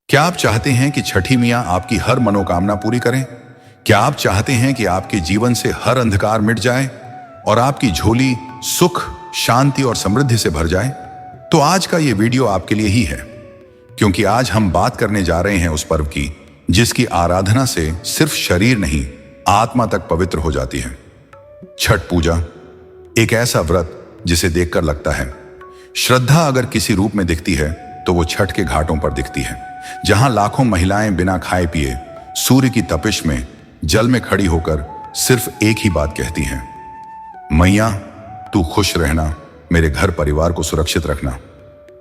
क्या आप चाहते हैं कि छठी मियाँ आपकी हर मनोकामना पूरी करें? क्या आप चाहते हैं कि आपके जीवन से हर अंधकार मिट जाए और आपकी झोली सुख, शांति और समृद्धि से भर जाए? तो आज का ये वीडियो आपके लिए ही है, क्योंकि आज हम बात करने जा रहे हैं उस पर्व की जिसकी आराधना से सिर्फ शरीर नहीं, आत्मा तक पवित्र हो जाती है। छठ पूजा एक ऐसा व्रत जिसे देखकर लगता है श्रद्धा अगर किसी रूप में दिखती है तो वो छठ के घाटों पर दिखती है, जहां लाखों महिलाएं बिना खाए पिए सूर्य की तपिश में जल में खड़ी होकर सिर्फ एक ही बात कहती हैं, मैया तू खुश रहना, मेरे घर परिवार को सुरक्षित रखना।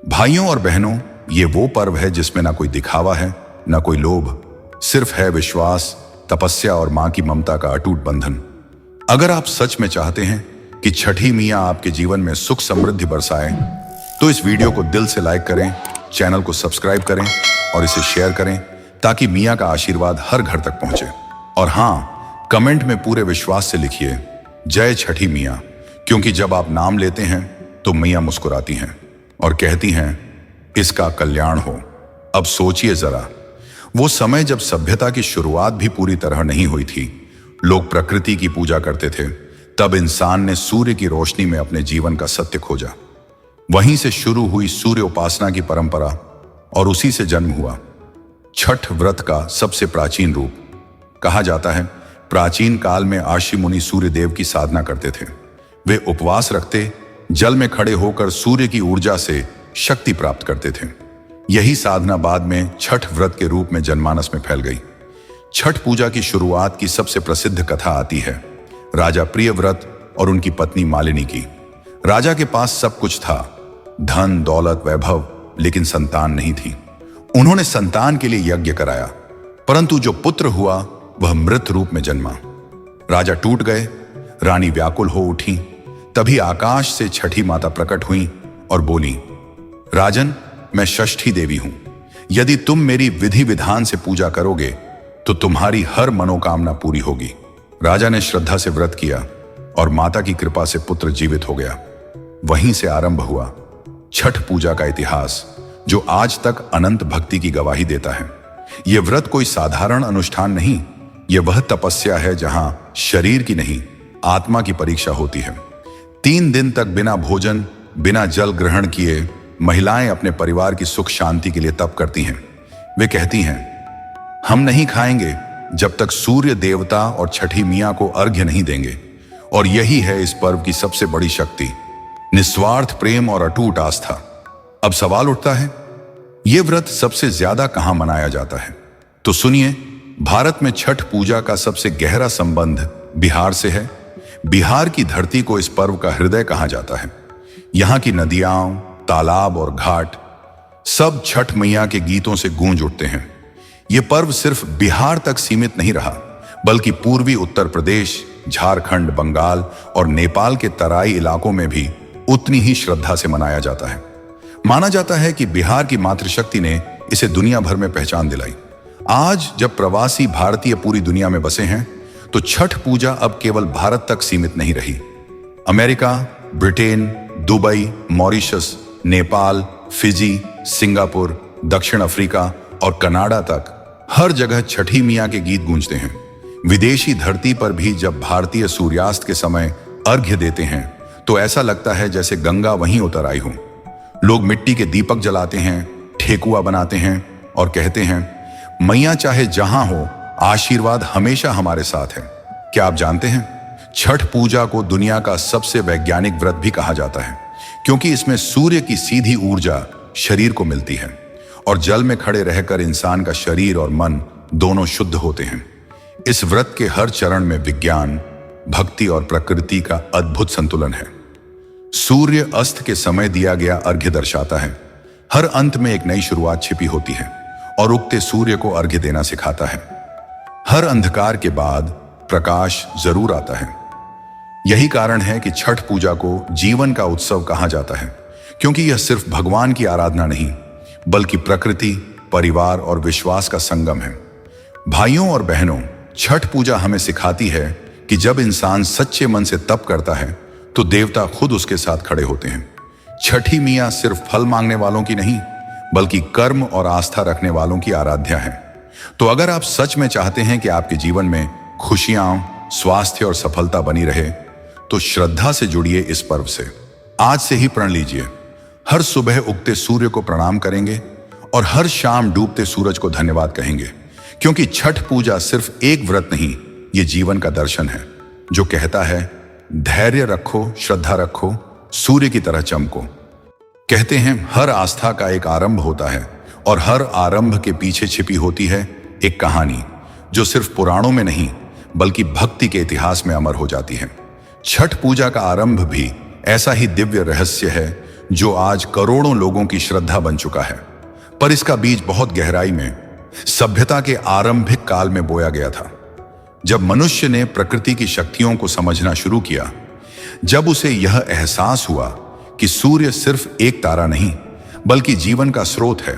भाइयों और बहनों, ये वो पर्व है जिसमें ना कोई दिखावा है, ना कोई लोभ, सिर्फ है विश्वास, तपस्या और मां की ममता का अटूट बंधन। अगर आप सच में चाहते हैं कि छठी मियाँ आपके जीवन में सुख समृद्धि बरसाए, तो इस वीडियो को दिल से लाइक करें, चैनल को सब्सक्राइब करें और इसे शेयर करें ताकि मियाँ का आशीर्वाद हर घर तक पहुंचे। और हाँ, कमेंट में पूरे विश्वास से लिखिए जय छठी मियाँ, क्योंकि जब आप नाम लेते हैं तो मियाँ मुस्कुराती हैं और कहती हैं इसका कल्याण हो। अब सोचिए जरा, वो समय जब सभ्यता की शुरुआत भी पूरी तरह नहीं हुई थी, लोग प्रकृति की पूजा करते थे, तब इंसान ने सूर्य की रोशनी में अपने जीवन का सत्य खोजा। वहीं से शुरू हुई सूर्य उपासना की परंपरा और उसी से जन्म हुआ छठ व्रत का सबसे प्राचीन रूप। कहा जाता है प्राचीन काल में ऋषि मुनि सूर्य देव की साधना करते थे। वे उपवास रखते, जल में खड़े होकर सूर्य की ऊर्जा से शक्ति प्राप्त करते थे। यही साधना बाद में छठ व्रत के रूप में जनमानस में फैल गई। छठ पूजा की शुरुआत की सबसे प्रसिद्ध कथा आती है राजा प्रियव्रत और उनकी पत्नी मालिनी की। राजा के पास सब कुछ था, धन दौलत वैभव, लेकिन संतान नहीं थी। उन्होंने संतान के लिए यज्ञ कराया, परंतु जो पुत्र हुआ वह मृत रूप में जन्मा। राजा टूट गए, रानी व्याकुल हो उठी। तभी आकाश से छठी माता प्रकट हुई और बोली, राजन, मैं षष्ठी देवी हूं। यदि तुम मेरी विधि विधान से पूजा करोगे तो तुम्हारी हर मनोकामना पूरी होगी। राजा ने श्रद्धा से व्रत किया और माता की कृपा से पुत्र जीवित हो गया। वहीं से आरंभ हुआ छठ पूजा का इतिहास, जो आज तक अनंत भक्ति की गवाही देता है। यह व्रत कोई साधारण अनुष्ठान नहीं, यह वह तपस्या है जहां शरीर की नहीं, आत्मा की परीक्षा होती है। 3 दिन तक बिना भोजन, बिना जल ग्रहण किए महिलाएं अपने परिवार की सुख शांति के लिए तप करती हैं। वे कहती हैं, हम नहीं खाएंगे जब तक सूर्य देवता और छठी मियाँ को अर्घ्य नहीं देंगे। और यही है इस पर्व की सबसे बड़ी शक्ति, निस्वार्थ प्रेम और अटूट आस्था। अब सवाल उठता है, यह व्रत सबसे ज्यादा कहां मनाया जाता है? तो सुनिए, भारत में छठ पूजा का सबसे गहरा संबंध बिहार से है। बिहार की धरती को इस पर्व का हृदय कहा जाता है। यहां की नदियां, तालाब और घाट सब छठ मैया के गीतों से गूंज उठते हैं। यह पर्व सिर्फ बिहार तक सीमित नहीं रहा, बल्कि पूर्वी उत्तर प्रदेश, झारखंड, बंगाल और नेपाल के तराई इलाकों में भी उतनी ही श्रद्धा से मनाया जाता है। माना जाता है कि बिहार की मातृशक्ति ने इसे दुनिया भर में पहचान दिलाई। आज जब प्रवासी भारतीय पूरी दुनिया में बसे हैं, तो छठ पूजा अब केवल भारत तक सीमित नहीं रही। America, Britain, Dubai, Mauritius, Nepal, Fiji, Singapore, दक्षिण अफ्रीका और कनाडा तक हर जगह छठी मियाँ के गीत गूंजते हैं। विदेशी धरती पर भी जब भारतीय सूर्यास्त के समय अर्घ्य देते हैं तो ऐसा लगता है जैसे गंगा वहीं उतर आई हो। लोग मिट्टी के दीपक जलाते हैं, ठेकुआ बनाते हैं और कहते हैं, मैया चाहे जहां हो, आशीर्वाद हमेशा हमारे साथ है। क्या आप जानते हैं, छठ पूजा को दुनिया का सबसे वैज्ञानिक व्रत भी कहा जाता है, क्योंकि इसमें सूर्य की सीधी ऊर्जा शरीर को मिलती है और जल में खड़े रहकर इंसान का शरीर और मन दोनों शुद्ध होते हैं। इस व्रत के हर चरण में विज्ञान, भक्ति और प्रकृति का अद्भुत संतुलन है। सूर्य अस्त के समय दिया गया अर्घ्य दर्शाता है हर अंत में एक नई शुरुआत छिपी होती है और उगते सूर्य को अर्घ्य देना सिखाता है। हर अंधकार के बाद प्रकाश जरूर आता है। यही कारण है कि छठ पूजा को जीवन का उत्सव कहा जाता है, क्योंकि यह सिर्फ भगवान की आराधना नहीं, बल्कि प्रकृति, परिवार और विश्वास का संगम है। भाइयों और बहनों, छठ पूजा हमें सिखाती है कि जब इंसान सच्चे मन से तप करता है तो देवता खुद उसके साथ खड़े होते हैं। छठी मियाँ सिर्फ फल मांगने वालों की नहीं, बल्कि कर्म और आस्था रखने वालों की आराध्या है। तो अगर आप सच में चाहते हैं कि आपके जीवन में खुशियां, स्वास्थ्य और सफलता बनी रहे, तो श्रद्धा से जुड़िए इस पर्व से। आज से ही प्रण लीजिए, हर सुबह उगते सूर्य को प्रणाम करेंगे और हर शाम डूबते सूरज को धन्यवाद कहेंगे, क्योंकि छठ पूजा सिर्फ एक व्रत नहीं, ये जीवन का दर्शन है जो कहता है धैर्य रखो, श्रद्धा रखो, सूर्य की तरह चमको। कहते हैं हर आस्था का एक आरंभ होता है और हर आरंभ के पीछे छिपी होती है एक कहानी जो सिर्फ पुराणों में नहीं बल्कि भक्ति के इतिहास में अमर हो जाती है। छठ पूजा का आरंभ भी ऐसा ही दिव्य रहस्य है जो आज करोड़ों लोगों की श्रद्धा बन चुका है। पर इसका बीज बहुत गहराई में सभ्यता के आरंभिक काल में बोया गया था, जब मनुष्य ने प्रकृति की शक्तियों को समझना शुरू किया, जब उसे यह एहसास हुआ कि सूर्य सिर्फ एक तारा नहीं बल्कि जीवन का स्रोत है,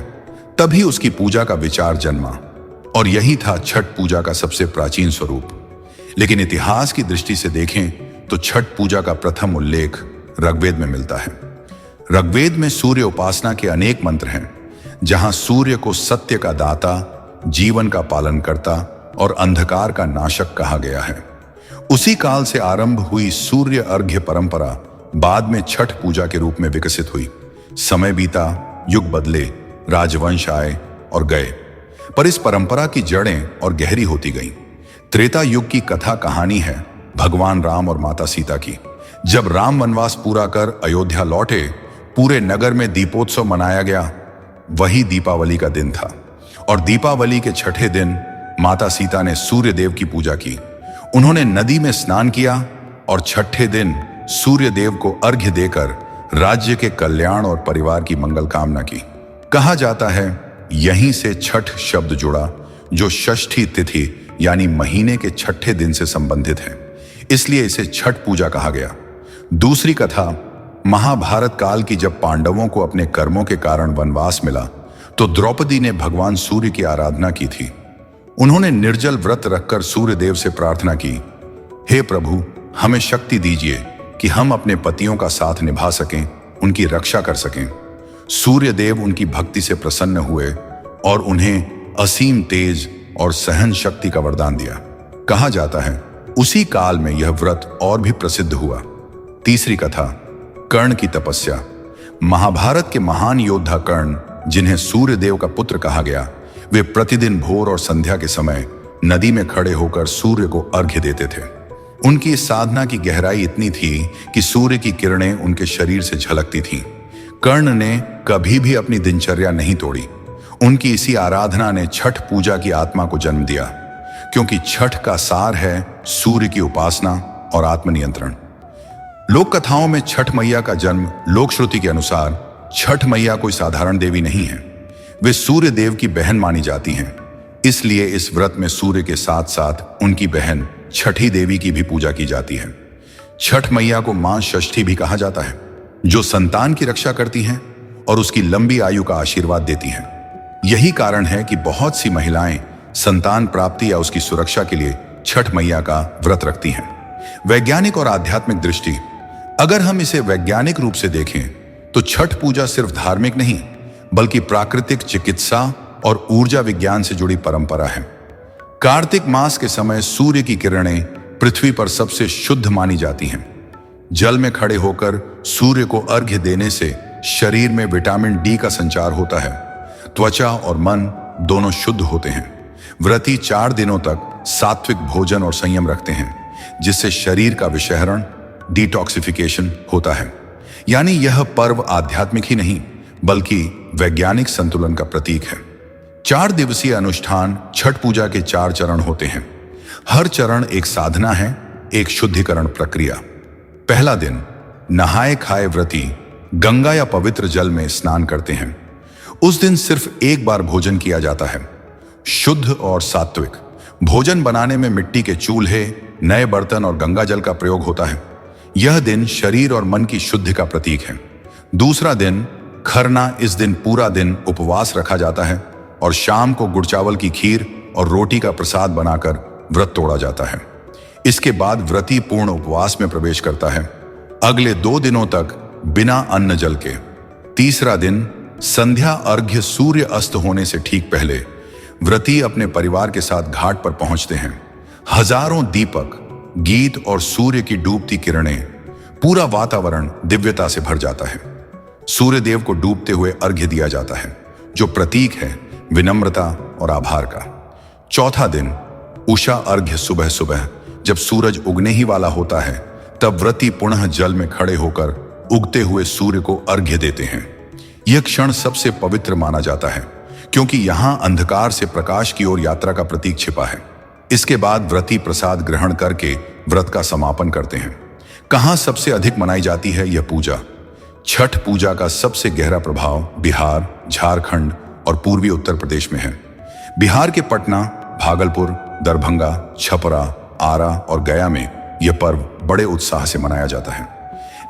तभी उसकी पूजा का विचार जन्मा और यही था छठ पूजा का सबसे प्राचीन स्वरूप। लेकिन इतिहास की दृष्टि से देखें तो छठ पूजा का प्रथम उल्लेख ऋग्वेद में मिलता है। ऋग्वेद में सूर्य उपासना के अनेक मंत्र हैं, जहां सूर्य को सत्य का दाता, जीवन का पालनकर्ता और अंधकार का नाशक कहा गया है। उसी काल से आरंभ हुई सूर्य अर्घ्य परंपरा बाद में छठ पूजा के रूप में विकसित हुई। समय बीता, युग बदले, राजवंश आए और गए, पर इस परंपरा की जड़ें और गहरी होती गईं। त्रेता युग की कथा कहानी है भगवान राम और माता सीता की। जब राम वनवास पूरा कर अयोध्या लौटे, पूरे नगर में दीपोत्सव मनाया गया। वही दीपावली का दिन था और दीपावली के छठे दिन माता सीता ने सूर्य देव की पूजा की। उन्होंने नदी में स्नान किया और छठे दिन सूर्य देव को अर्घ्य देकर राज्य के कल्याण और परिवार की मंगल कामना की। कहा जाता है यहीं से छठ शब्द जुड़ा, जो षष्ठी तिथि यानी महीने के छठे दिन से संबंधित है, इसलिए इसे छठ पूजा कहा गया। दूसरी कथा महाभारत काल की, जब पांडवों को अपने कर्मों के कारण वनवास मिला तो द्रौपदी ने भगवान सूर्य की आराधना की थी। उन्होंने निर्जल व्रत रखकर सूर्य देव से प्रार्थना की, हे प्रभु, हमें शक्ति दीजिए कि हम अपने पतियों का साथ निभा सकें, उनकी रक्षा कर सकें। सूर्य देव उनकी भक्ति से प्रसन्न हुए और उन्हें असीम तेज और सहन शक्ति का वरदान दिया। कहा जाता है उसी काल में यह व्रत और भी प्रसिद्ध हुआ। तीसरी कथा कर्ण की तपस्या। महाभारत के महान योद्धा कर्ण, जिन्हें सूर्य देव का पुत्र कहा गया, वे प्रतिदिन भोर और संध्या के समय नदी में खड़े होकर सूर्य को अर्घ्य देते थे। उनकी इस साधना की गहराई इतनी थी कि सूर्य की किरणें उनके शरीर से झलकती थीं। कर्ण ने कभी भी अपनी दिनचर्या नहीं तोड़ी। उनकी इसी आराधना ने छठ पूजा की आत्मा को जन्म दिया, क्योंकि छठ का सार है सूर्य की उपासना और आत्मनियंत्रण। लोक कथाओं में छठ मैया का जन्म, लोक श्रुति के अनुसार छठ मैया कोई साधारण देवी नहीं है, वे सूर्य देव की बहन मानी जाती हैं। इसलिए इस व्रत में सूर्य के साथ साथ उनकी बहन छठी देवी की भी पूजा की जाती है। छठ मैया को मां षष्ठी भी कहा जाता है, जो संतान की रक्षा करती हैं और उसकी लंबी आयु का आशीर्वाद देती हैं। यही कारण है कि बहुत सी महिलाएं संतान प्राप्ति या उसकी सुरक्षा के लिए छठ मैया का व्रत रखती हैं। वैज्ञानिक और आध्यात्मिक दृष्टि, अगर हम इसे वैज्ञानिक रूप से देखें तो छठ पूजा सिर्फ धार्मिक नहीं बल्कि प्राकृतिक चिकित्सा और ऊर्जा विज्ञान से जुड़ी परंपरा है। कार्तिक मास के समय सूर्य की किरणें पृथ्वी पर सबसे शुद्ध मानी जाती हैं। जल में खड़े होकर सूर्य को अर्घ्य देने से शरीर में विटामिन डी का संचार होता है, त्वचा और मन दोनों शुद्ध होते हैं। व्रती 4 दिनों तक सात्विक भोजन और संयम रखते हैं, जिससे शरीर का विषहरण, डिटॉक्सिफिकेशन होता है। यानी यह पर्व आध्यात्मिक ही नहीं बल्कि वैज्ञानिक संतुलन का प्रतीक है। 4 दिवसीय अनुष्ठान छठ पूजा के 4 चरण होते हैं। हर चरण एक साधना है, एक शुद्धिकरण प्रक्रिया। पहला दिन, नहाए खाए व्रती गंगा या पवित्र जल में स्नान करते हैं। उस दिन सिर्फ एक बार भोजन किया जाता है, शुद्ध और सात्विक। भोजन बनाने में मिट्टी के चूल्हे, नए बर्तन और गंगा जल का प्रयोग होता है। यह दिन शरीर और मन की शुद्धि का प्रतीक है। दूसरा दिन, खरना। इस दिन पूरा दिन उपवास रखा जाता है और शाम को गुड़ चावल की खीर और रोटी का प्रसाद बनाकर व्रत तोड़ा जाता है। इसके बाद व्रती पूर्ण उपवास में प्रवेश करता है, अगले 2 दिनों तक बिना अन्न जल के। तीसरा दिन, संध्या अर्घ्य सूर्य अस्त होने से ठीक पहले व्रती अपने परिवार के साथ घाट पर पहुंचते हैं। हजारों दीपक, गीत और सूर्य की डूबती किरणें, पूरा वातावरण दिव्यता से भर जाता है। सूर्य देव को डूबते हुए अर्घ्य दिया जाता है, जो प्रतीक है विनम्रता और आभार का। चौथा दिन उषा अर्घ्य। सुबह सुबह जब सूरज उगने ही वाला होता है, तब व्रती पुनः जल में खड़े होकर उगते हुए सूर्य को अर्घ्य देते हैं। यह क्षण सबसे पवित्र माना जाता है, क्योंकि यहां अंधकार से प्रकाश की ओर यात्रा का प्रतीक छिपा है। इसके बाद व्रती प्रसाद ग्रहण करके व्रत का समापन करते हैं। कहां सबसे अधिक मनाई जाती है यह पूजा? छठ पूजा का सबसे गहरा प्रभाव बिहार, झारखंड और पूर्वी उत्तर प्रदेश में है। बिहार के पटना, भागलपुर, दरभंगा, छपरा, आरा और गया में यह पर्व बड़े उत्साह से मनाया जाता है।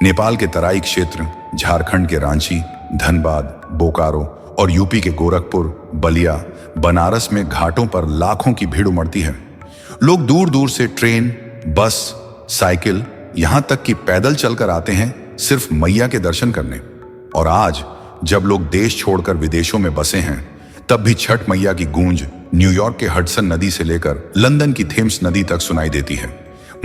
नेपाल के तराई क्षेत्र, झारखंड के रांची, धनबाद, बोकारो और यूपी के गोरखपुर, बलिया, बनारस में घाटों पर लाखों की भीड़ उमड़ती है। लोग दूर दूर से ट्रेन, बस, साइकिल, यहां तक कि पैदल चलकर आते हैं सिर्फ मैया के दर्शन करने। और आज जब लोग देश छोड़कर विदेशों में बसे हैं, तब भी छठ मैया की गूंज न्यूयॉर्क के हडसन नदी से लेकर लंदन की थेम्स नदी तक सुनाई देती है।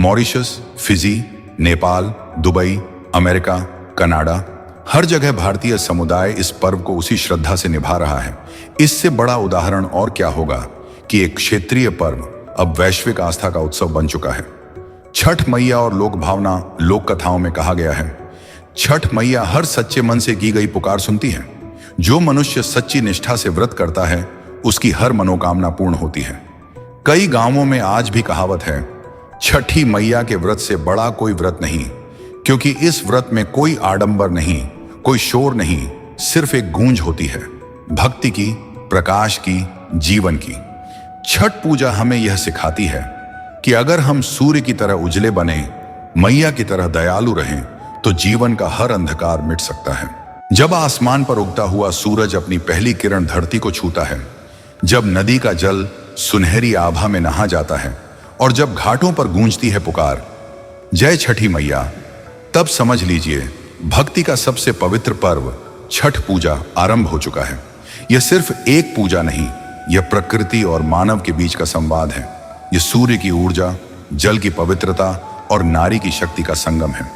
Mauritius, Fiji, Nepal, Dubai, America, Canada, हर जगह भारतीय समुदाय इस पर्व को उसी श्रद्धा से निभा रहा है। इससे बड़ा उदाहरण और क्या होगा कि एक क्षेत्रीय पर्व अब वैश्विक आस्था का उत्सव बन चुका है। छठ मैया और लोक भावना। लोक कथाओं में कहा गया है, छठ मैया हर सच्चे मन से की गई पुकार सुनती है। जो मनुष्य सच्ची निष्ठा से व्रत करता है, उसकी हर मनोकामना पूर्ण होती है। कई गांवों में आज भी कहावत है, छठी मैया के व्रत से बड़ा कोई व्रत नहीं, क्योंकि इस व्रत में कोई आडंबर नहीं, कोई शोर नहीं, सिर्फ एक गूंज होती है, भक्ति की, प्रकाश की, जीवन की। छठ पूजा हमें यह सिखाती है कि अगर हम सूर्य की तरह उजले बने, मैया की तरह दयालु रहें, तो जीवन का हर अंधकार मिट सकता है। जब आसमान पर उगता हुआ सूरज अपनी पहली किरण धरती को छूता है, जब नदी का जल सुनहरी आभा में नहा जाता है और जब घाटों पर गूंजती है पुकार, जय छठी मैया, तब समझ लीजिए भक्ति का सबसे पवित्र पर्व छठ पूजा आरंभ हो चुका है। यह सिर्फ एक पूजा नहीं, यह प्रकृति और मानव के बीच का संवाद है। यह सूर्य की ऊर्जा, जल की पवित्रता और नारी की शक्ति का संगम है।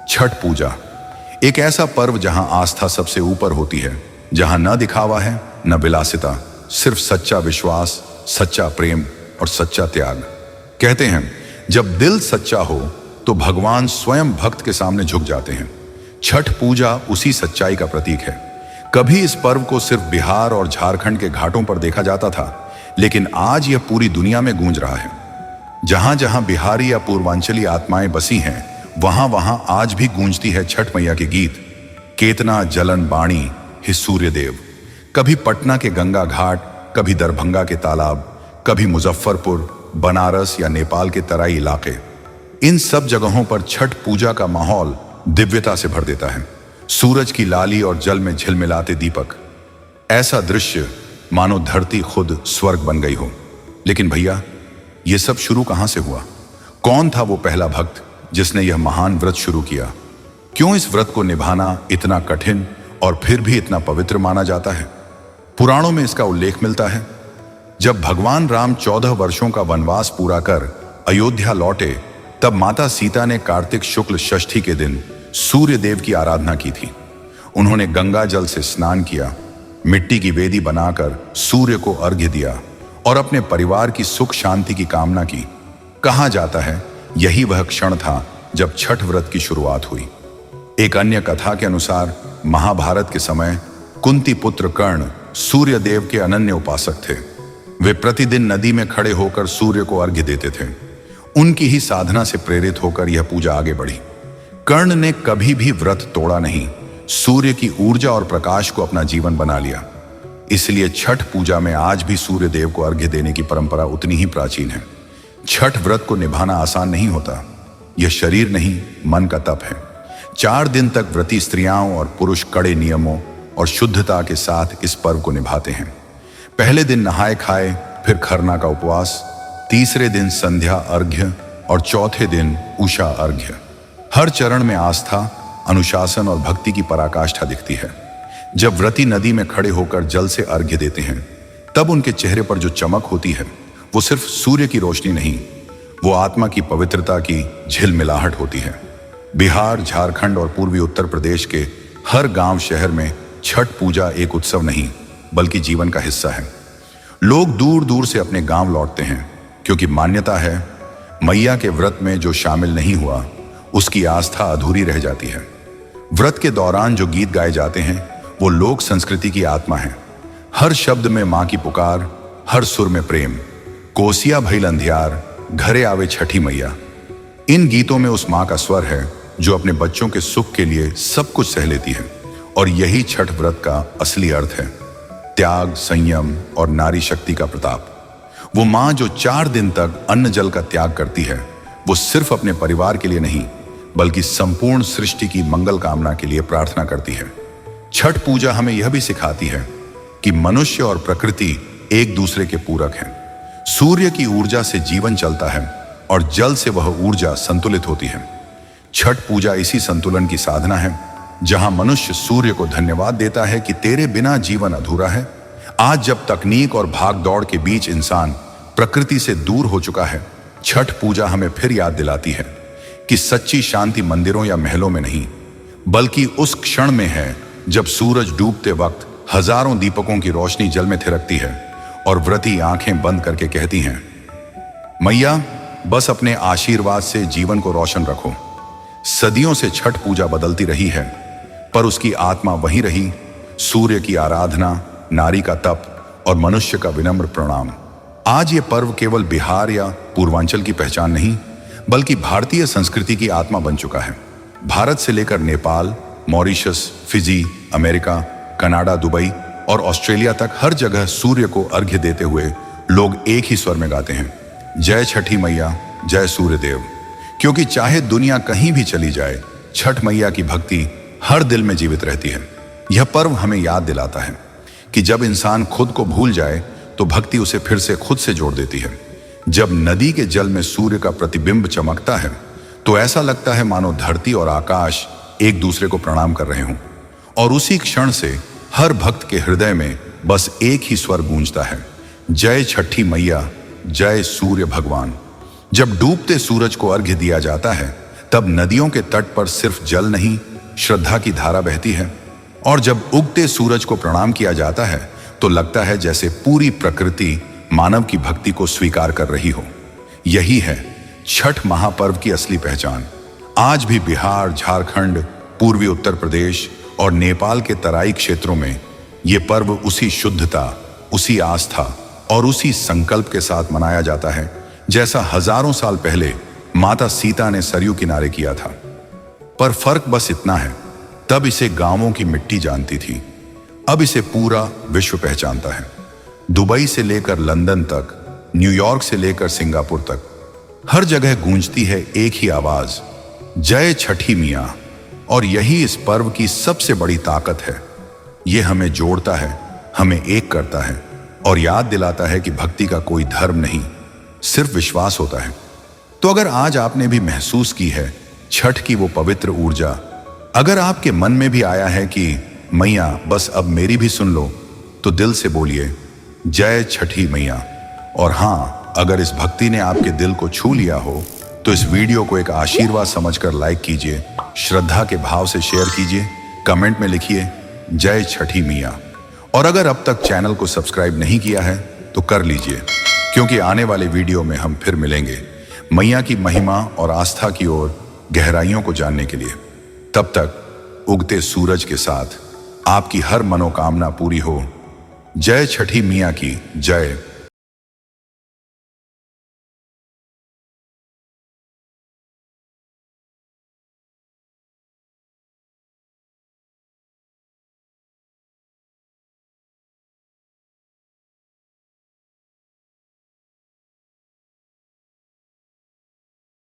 छठ पूजा एक ऐसा पर्व जहां आस्था सबसे ऊपर होती है, जहां न दिखावा है न विलासिता, सिर्फ सच्चा विश्वास, सच्चा प्रेम और सच्चा त्याग। कहते हैं, जब दिल सच्चा हो तो भगवान स्वयं भक्त के सामने झुक जाते हैं। छठ पूजा उसी सच्चाई का प्रतीक है। कभी इस पर्व को सिर्फ बिहार और झारखंड के घाटों पर देखा जाता था, लेकिन आज यह पूरी दुनिया में गूंज रहा है। जहां जहां बिहारी या पूर्वांचली आत्माएं बसी हैं, वहां वहां आज भी गूंजती है छठ मैया के गीत। केतना जलन बाणी हे सूर्य देव। कभी पटना के गंगा घाट, कभी दरभंगा के तालाब, कभी मुजफ्फरपुर, बनारस या नेपाल के तराई इलाके, इन सब जगहों पर छठ पूजा का माहौल दिव्यता से भर देता है। सूरज की लाली और जल में झिलमिलाते दीपक, ऐसा दृश्य मानो धरती खुद स्वर्ग बन गई हो। लेकिन भैया, यह सब शुरू कहां से हुआ? कौन था वो पहला भक्त जिसने यह महान व्रत शुरू किया? क्यों इस व्रत को निभाना इतना कठिन और फिर भी इतना पवित्र माना जाता है? पुराणों में इसका उल्लेख मिलता है। जब भगवान राम 14 वर्षों का वनवास पूरा कर अयोध्या लौटे, तब माता सीता ने कार्तिक शुक्ल षष्ठी के दिन सूर्य देव की आराधना की थी। उन्होंने गंगा जल से स्नान किया, मिट्टी की वेदी बनाकर सूर्य को अर्घ्य दिया और अपने परिवार की सुख शांति की कामना की। कहा जाता है, यही वह क्षण था जब छठ व्रत की शुरुआत हुई। एक अन्य कथा के अनुसार महाभारत के समय कुंती पुत्र कर्ण सूर्य देव के अनन्य उपासक थे। वे प्रतिदिन नदी में खड़े होकर सूर्य को अर्घ्य देते थे। उनकी ही साधना से प्रेरित होकर यह पूजा आगे बढ़ी। कर्ण ने कभी भी व्रत तोड़ा नहीं, सूर्य की ऊर्जा और प्रकाश को अपना जीवन बना लिया। इसलिए छठ पूजा में आज भी सूर्य देव को अर्घ्य देने की परंपरा उतनी ही प्राचीन है। छठ व्रत को निभाना आसान नहीं होता। यह शरीर नहीं, मन का तप है। 4 दिन तक व्रती स्त्रियां और पुरुष कड़े नियमों और शुद्धता के साथ इस पर्व को निभाते हैं। पहले दिन नहाए खाए, फिर खरना का उपवास, तीसरे दिन संध्या अर्घ्य और चौथे दिन उषा अर्घ्य। हर चरण में आस्था, अनुशासन और भक्ति की पराकाष्ठा दिखती है। जब व्रती नदी में खड़े होकर जल से अर्घ्य देते हैं, तब उनके चेहरे पर जो चमक होती है वो सिर्फ सूर्य की रोशनी नहीं, वो आत्मा की पवित्रता की झिलमिलाहट होती है। बिहार, झारखंड और पूर्वी उत्तर प्रदेश के हर गांव शहर में छठ पूजा एक उत्सव नहीं बल्कि जीवन का हिस्सा है। लोग दूर दूर से अपने गांव लौटते हैं क्योंकि मान्यता है मैया के व्रत में जो शामिल नहीं हुआ उसकी आस्था अधूरी रह जाती है। व्रत के दौरान जो गीत गाए जाते हैं वो लोक संस्कृति की आत्मा है। हर शब्द में मां की पुकार, हर सुर में प्रेम। कोसिया भइल अंधियार, घरे आवे छठी मैया। इन गीतों में उस मां का स्वर है जो अपने बच्चों के सुख के लिए सब कुछ सह लेती है। और यही छठ व्रत का असली अर्थ है, त्याग, संयम और नारी शक्ति का प्रताप। वो मां जो 4 दिन तक अन्न जल का त्याग करती है, वो सिर्फ अपने परिवार के लिए नहीं बल्कि संपूर्ण सृष्टि की मंगल कामना के लिए प्रार्थना करती है। छठ पूजा हमें यह भी सिखाती है कि मनुष्य और प्रकृति एक दूसरे के पूरक हैं। सूर्य की ऊर्जा से जीवन चलता है और जल से वह ऊर्जा संतुलित होती है। छठ पूजा इसी संतुलन की साधना है, जहां मनुष्य सूर्य को धन्यवाद देता है कि तेरे बिना जीवन अधूरा है। आज जब तकनीक और भाग दौड़ के बीच इंसान प्रकृति से दूर हो चुका है, छठ पूजा हमें फिर याद दिलाती है कि सच्ची शांति मंदिरों या महलों में नहीं बल्कि उस क्षण में है जब सूरज डूबते वक्त हजारों दीपकों की रोशनी जल में थिरकती है और व्रती आंखें बंद करके कहती हैं, मैया बस अपने आशीर्वाद से जीवन को रोशन रखो। सदियों से छठ पूजा बदलती रही है पर उसकी आत्मा वही रही, सूर्य की आराधना, नारी का तप और मनुष्य का विनम्र प्रणाम। आज ये पर्व केवल बिहार या पूर्वांचल की पहचान नहीं बल्कि भारतीय संस्कृति की आत्मा बन चुका है। भारत से लेकर Nepal, Mauritius, Fiji, America, Canada, Dubai और ऑस्ट्रेलिया तक हर जगह सूर्य को अर्घ्य देते हुए लोग एक ही स्वर में गाते हैं, जय छठी मैया, जय सूर्य देव। क्योंकि चाहे दुनिया कहीं भी चली जाए, छठ मैया की भक्ति हर दिल में जीवित रहती है। यह पर्व हमें याद दिलाता है कि जब इंसान खुद को भूल जाए तो भक्ति उसे फिर से खुद से जोड़ देती है। जब नदी के जल में सूर्य का प्रतिबिंब चमकता है तो ऐसा लगता है मानो धरती और आकाश एक दूसरे को प्रणाम कर रहे हों। और उसी क्षण से हर भक्त के हृदय में बस एक ही स्वर गूंजता है, जय छठी मैया, जय सूर्य भगवान। जब डूबते सूरज को अर्घ्य दिया जाता है तब नदियों के तट पर सिर्फ जल नहीं, श्रद्धा की धारा बहती है। और जब उगते सूरज को प्रणाम किया जाता है तो लगता है जैसे पूरी प्रकृति मानव की भक्ति को स्वीकार कर रही हो। यही है छठ महापर्व की असली पहचान। आज भी बिहार, झारखंड, पूर्वी उत्तर प्रदेश और नेपाल के तराई क्षेत्रों में ये पर्व उसी शुद्धता, उसी आस्था और उसी संकल्प के साथ मनाया जाता है जैसा हजारों साल पहले माता सीता ने सरयू किनारे किया था। पर फर्क बस इतना है, तब इसे गांवों की मिट्टी जानती थी, अब इसे पूरा विश्व पहचानता है। दुबई से लेकर लंदन तक, न्यूयॉर्क से लेकर सिंगापुर तक, हर जगह गूंजती है एक ही आवाज, जय छठी मियां। और यही इस पर्व की सबसे बड़ी ताकत है। ये हमें जोड़ता है, हमें एक करता है और याद दिलाता है कि भक्ति का कोई धर्म नहीं, सिर्फ विश्वास होता है। तो अगर आज आपने भी महसूस की है छठ की वो पवित्र ऊर्जा, अगर आपके मन में भी आया है कि मैया बस अब मेरी भी सुन लो, तो दिल से बोलिए, जय छठी मैया। और हाँ, अगर इस भक्ति ने आपके दिल को छू लिया हो तो इस वीडियो को एक आशीर्वाद समझकर लाइक कीजिए, श्रद्धा के भाव से शेयर कीजिए, कमेंट में लिखिए जय छठी मैया। और अगर अब तक चैनल को सब्सक्राइब नहीं किया है तो कर लीजिए, क्योंकि आने वाले वीडियो में हम फिर मिलेंगे मैया की महिमा और आस्था की ओर गहराइयों को जानने के लिए। तब तक उगते सूरज के साथ आपकी हर मनोकामना पूरी हो। जय छठी मैया की जय।